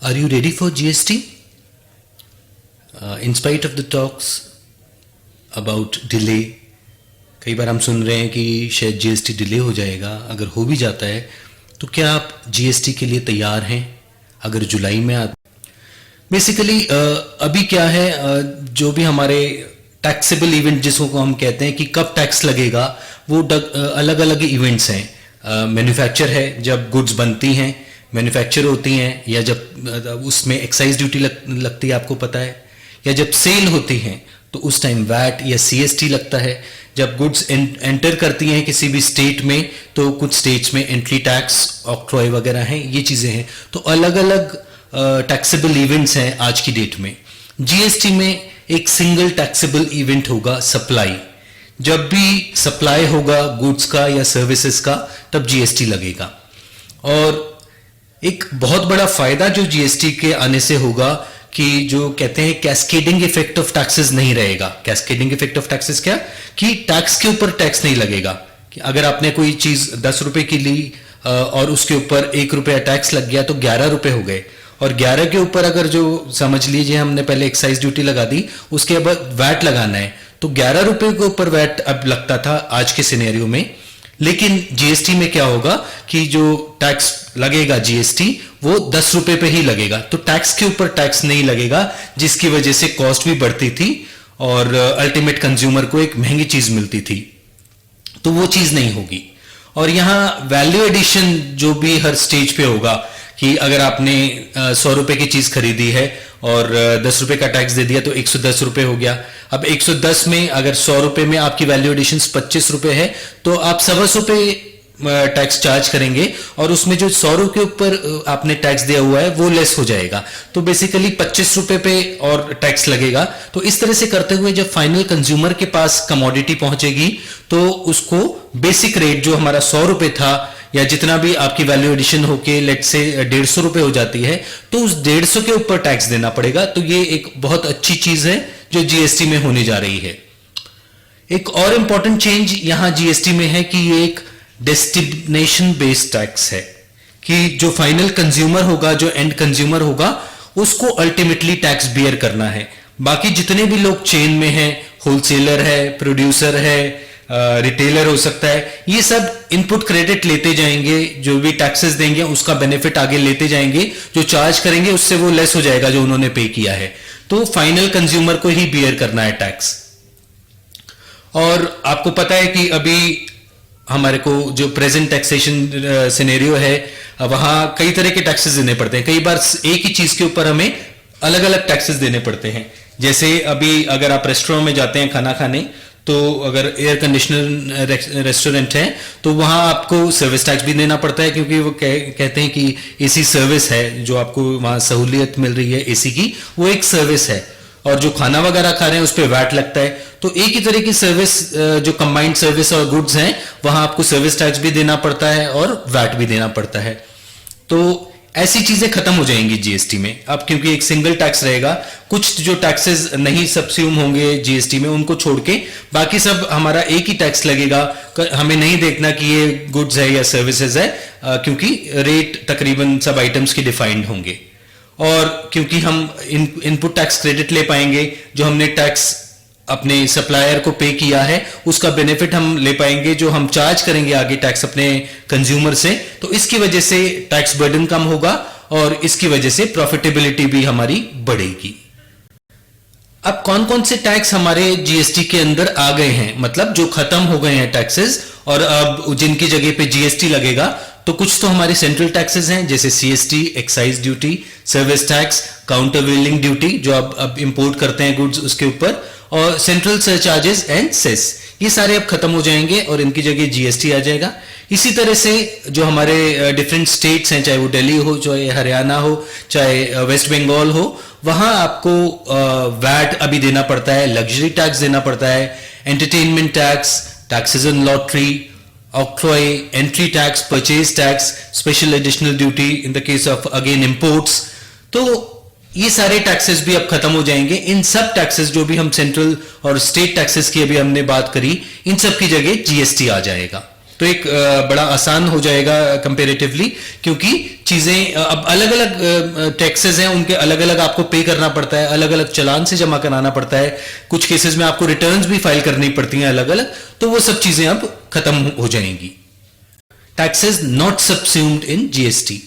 Are you ready for GST? In spite of the talks about delay, कई बार हम सुन रहे हैं कि शायद जीएसटी डिले हो जाएगा. अगर हो भी जाता है तो क्या आप जीएसटी के लिए तैयार हैं अगर जुलाई में बेसिकली अभी क्या है, जो भी हमारे टैक्सेबल इवेंट जिसको हम कहते हैं कि कब टैक्स लगेगा, वो अलग अलग इवेंट्स हैं. मैन्युफैक्चर है, जब गुड्स बनती हैं, मैन्युफैक्चर होती हैं, या जब उसमें एक्साइज ड्यूटी लगती है, आपको पता है, या जब सेल होती हैं तो उस टाइम वैट या सीएसटी लगता है. जब गुड्स एंटर करती हैं किसी भी स्टेट में तो कुछ स्टेट्स में एंट्री टैक्स, ऑक्ट्रॉय वगैरह हैं, ये चीज़ें हैं. तो अलग अलग टैक्सेबल इवेंट्स हैं आज की डेट में. जीएसटी में एक सिंगल टैक्सेबल इवेंट होगा, सप्लाई. जब भी सप्लाई होगा गुड्स का या सर्विसेज का, तब जीएसटी लगेगा. और एक बहुत बड़ा फायदा जो जीएसटी के आने से होगा कि जो कहते हैं कैस्केडिंग इफेक्ट ऑफ टैक्सेस नहीं रहेगा. कैस्केडिंग इफेक्ट ऑफ टैक्सेस क्या, कि टैक्स के ऊपर टैक्स नहीं लगेगा. कि अगर आपने कोई चीज 10 रुपए की ली और उसके ऊपर 1 रुपया टैक्स लग गया तो 11 रुपए हो गए. और 11 के ऊपर अगर जो समझ लीजिए हमने पहले एक्साइज ड्यूटी लगा दी, उसके बाद वैट लगाना है, तो 11 रुपए के ऊपर वैट अब लगता था आज के सिनेरियो में. लेकिन जीएसटी में क्या होगा कि जो टैक्स लगेगा जीएसटी वो 10 रुपए पे ही लगेगा. तो टैक्स के ऊपर टैक्स नहीं लगेगा, जिसकी वजह से कॉस्ट भी बढ़ती थी और अल्टीमेट कंज्यूमर को एक महंगी चीज मिलती थी. तो वो चीज नहीं होगी. और यहां वैल्यू एडिशन जो भी हर स्टेज पे होगा, कि अगर आपने 100 रुपए की चीज खरीदी है और 10 रुपए का टैक्स दे दिया तो 110 रुपए हो गया. अब 110 में अगर 100 रुपए में आपकी वैल्यू एडिशन 25 रुपए है तो आप 125 रुपए टैक्स चार्ज करेंगे और उसमें जो 100 रुपए के ऊपर आपने टैक्स दिया हुआ है वो लेस हो जाएगा. तो बेसिकली 25 रुपए पे और टैक्स लगेगा. तो इस तरह से करते हुए जब फाइनल कंज्यूमर के पास कमोडिटी पहुंचेगी तो उसको बेसिक रेट जो हमारा 100 रुपए था या जितना भी आपकी वैल्यू एडिशन होके लेट से 150 रुपए हो जाती है, तो उस 150 के ऊपर टैक्स देना पड़ेगा. तो ये एक बहुत अच्छी चीज है जो जीएसटी में होने जा रही है. एक और इंपॉर्टेंट चेंज यहां जीएसटी में है कि ये एक डेस्टिनेशन बेस्ड टैक्स है, कि जो फाइनल कंज्यूमर होगा, जो एंड कंज्यूमर होगा, उसको अल्टीमेटली टैक्स बियर करना है. बाकी जितने भी लोग चेन में हैं, होलसेलर है, प्रोड्यूसर है, रिटेलर हो सकता है, ये सब इनपुट क्रेडिट लेते जाएंगे, जो भी टैक्सेस देंगे उसका बेनिफिट आगे लेते जाएंगे, जो चार्ज करेंगे उससे वो लेस हो जाएगा जो उन्होंने पे किया है. तो फाइनल कंज्यूमर को ही बियर करना है टैक्स. और आपको पता है कि अभी हमारे को जो प्रेजेंट टैक्सेशन सिनेरियो है, वहां कई तरह के टैक्सेस देने पड़ते हैं. कई बार एक ही चीज के ऊपर हमें अलग अलग टैक्सेस देने पड़ते हैं. जैसे अभी अगर आप रेस्टोरेंट में जाते हैं खाना खाने, तो अगर एयर कंडीशनर रेस्टोरेंट है तो वहां आपको सर्विस टैक्स भी देना पड़ता है, क्योंकि वो कहते हैं कि एसी सर्विस है, जो आपको वहां सहूलियत मिल रही है एसी की, वो एक सर्विस है. और जो खाना वगैरह खा रहे हैं उस पर वैट लगता है. तो एक ही तरह की सर्विस, जो कंबाइंड सर्विस और गुड्स हैं, वहां आपको सर्विस टैक्स भी देना पड़ता है और वैट भी देना पड़ता है. तो ऐसी चीजें खत्म हो जाएंगी जीएसटी में अब, क्योंकि एक सिंगल टैक्स रहेगा. कुछ जो टैक्सेस नहीं सब्स्यूम होंगे जीएसटी में, उनको छोड़ के बाकी सब हमारा एक ही टैक्स लगेगा. हमें नहीं देखना कि ये गुड्स है या सर्विसेज है, क्योंकि रेट तकरीबन सब आइटम्स के डिफाइंड होंगे. और क्योंकि हम इनपुट टैक्स क्रेडिट ले पाएंगे, जो हमने टैक्स अपने सप्लायर को पे किया है उसका बेनिफिट हम ले पाएंगे, जो हम चार्ज करेंगे आगे टैक्स अपने कंज्यूमर से. तो इसकी वजह से टैक्स बर्डन कम होगा और इसकी वजह से प्रॉफिटेबिलिटी भी हमारी बढ़ेगी. अब कौन कौन से टैक्स हमारे जीएसटी के अंदर आ गए हैं, मतलब जो खत्म हो गए हैं टैक्सेस और अब जिनकी जगह पे जीएसटी लगेगा, तो कुछ तो हमारे सेंट्रल टैक्सेस हैं, जैसे CST, excise duty, service tax, countervailing duty जो अब इंपोर्ट करते हैं गुड्स उसके ऊपर, और सेंट्रल सरचार्जेस एंड सेस. ये सारे अब खत्म हो जाएंगे और इनकी जगह जीएसटी आ जाएगा. इसी तरह से जो हमारे डिफरेंट स्टेट्स हैं, चाहे वो दिल्ली हो, चाहे हरियाणा हो, चाहे वेस्ट बंगाल हो, वहां आपको वैट अभी देना पड़ता है, लग्जरी टैक्स देना पड़ता है, entertainment tax, taxes on lottery, octroi, entry tax, purchase tax, special additional duty in the case of again imports. तो ये सारे टैक्सेस भी अब खत्म हो जाएंगे. इन सब टैक्सेस जो भी हम सेंट्रल और स्टेट टैक्सेस की अभी हमने बात करी, इन सब की जगह जीएसटी आ जाएगा. तो एक बड़ा आसान हो जाएगा कंपेरेटिवली, क्योंकि चीजें अब अलग अलग टैक्सेस हैं, उनके अलग अलग आपको पे करना पड़ता है, अलग अलग चालान से जमा कराना पड़ता है, कुछ केसेस में आपको रिटर्न्स भी फाइल करनी पड़ती हैं अलग अलग, तो वो सब चीजें अब खत्म हो जाएंगी। टैक्सेस नॉट सबस्यूम्ड इन जीएसटी,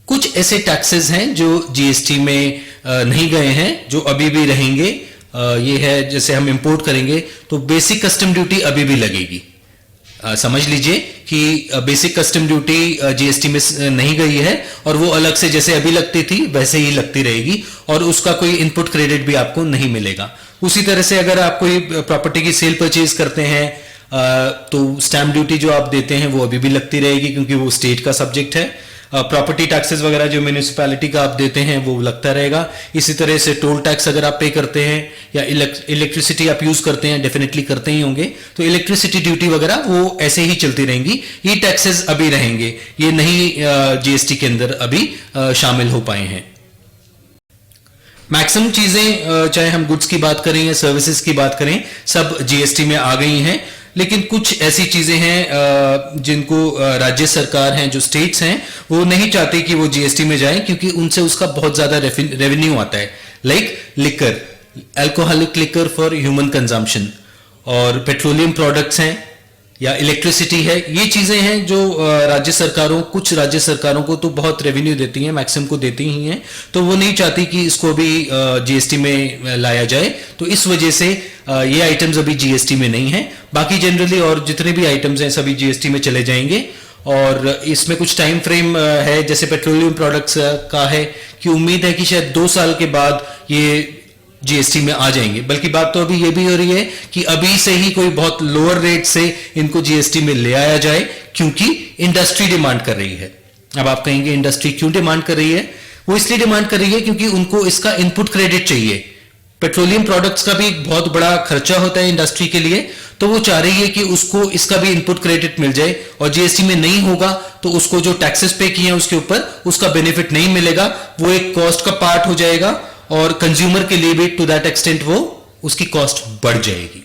कुछ ऐसे टैक्सेस हैं जो जीएसटी में नहीं गए हैं, जो अभी भी रहेंगे। ये है, जैसे हम इंपोर्ट करेंगे तो बेसिक कस्टम ड्यूटी अभी भी लगेगी। समझ लीजिए कि बेसिक कस्टम ड्यूटी जीएसटी में नहीं गई है, और वो अलग से जैसे अभी लगती थी वैसे ही लगती रहेगी, और उसका कोई इनपुट क्रेडिट भी आपको नहीं मिलेगा। उसी तरह से अगर आप कोई प्रॉपर्टी की सेल परचेज करते हैं तो स्टैम्प ड्यूटी जो आप देते हैं वो अभी भी लगती रहेगी, क्योंकि वो स्टेट का सब्जेक्ट है। प्रॉपर्टी टैक्सेस वगैरह जो म्यूनिसिपैलिटी का आप देते हैं वो लगता रहेगा। इसी तरह से टोल टैक्स अगर आप पे करते हैं या इलेक्ट्रिसिटी आप यूज करते हैं, डेफिनेटली करते ही होंगे, तो इलेक्ट्रिसिटी ड्यूटी वगैरह वो ऐसे ही चलती रहेंगी। ये टैक्सेस अभी रहेंगे, ये नहीं जीएसटी के अंदर अभी शामिल हो पाए हैं। मैक्सिमम चीजें, चाहे हम गुड्स की बात करें या सर्विसेज की बात करें, सब जीएसटी में आ गई हैं। लेकिन कुछ ऐसी चीजें हैं जिनको राज्य सरकार हैं, जो स्टेट्स हैं, वो नहीं चाहते कि वो जीएसटी में जाएं, क्योंकि उनसे उसका बहुत ज्यादा रेवेन्यू आता है। Like liquor, alcoholic liquor for human consumption, और पेट्रोलियम प्रोडक्ट्स हैं या इलेक्ट्रिसिटी है। ये चीजें हैं जो राज्य सरकारों, कुछ राज्य सरकारों को तो बहुत रेवेन्यू देती हैं, मैक्सिमम को देती ही हैं, तो वो नहीं चाहती कि इसको भी जीएसटी में लाया जाए। तो इस वजह से ये आइटम्स अभी जीएसटी में नहीं है। बाकी जनरली और जितने भी आइटम्स हैं सभी जीएसटी में चले जाएंगे, और इसमें कुछ टाइम फ्रेम है। जैसे पेट्रोलियम प्रोडक्ट्स का है कि उम्मीद है कि शायद 2 साल के बाद ये जीएसटी में आ जाएंगे। बल्कि बात तो अभी ये भी हो रही है कि अभी से ही कोई बहुत लोअर रेट से इनको जीएसटी में ले आया जाए, क्योंकि इंडस्ट्री डिमांड कर रही है। अब आप कहेंगे इंडस्ट्री क्यों डिमांड कर रही है? वो इसलिए डिमांड कर रही है क्योंकि उनको इसका इनपुट क्रेडिट चाहिए। पेट्रोलियम प्रोडक्ट्स का भी एक बहुत बड़ा खर्चा होता है इंडस्ट्री के लिए, तो वो चाह रही है कि उसको इसका भी इनपुट क्रेडिट मिल जाए, और जीएसटी में नहीं होगा तो उसको जो टैक्सेस पे किए हैं उसके ऊपर उसका बेनिफिट नहीं मिलेगा। वो एक कॉस्ट का पार्ट हो जाएगा, और कंज्यूमर के लिए भी टू दैट एक्सटेंट वो उसकी कॉस्ट बढ़ जाएगी।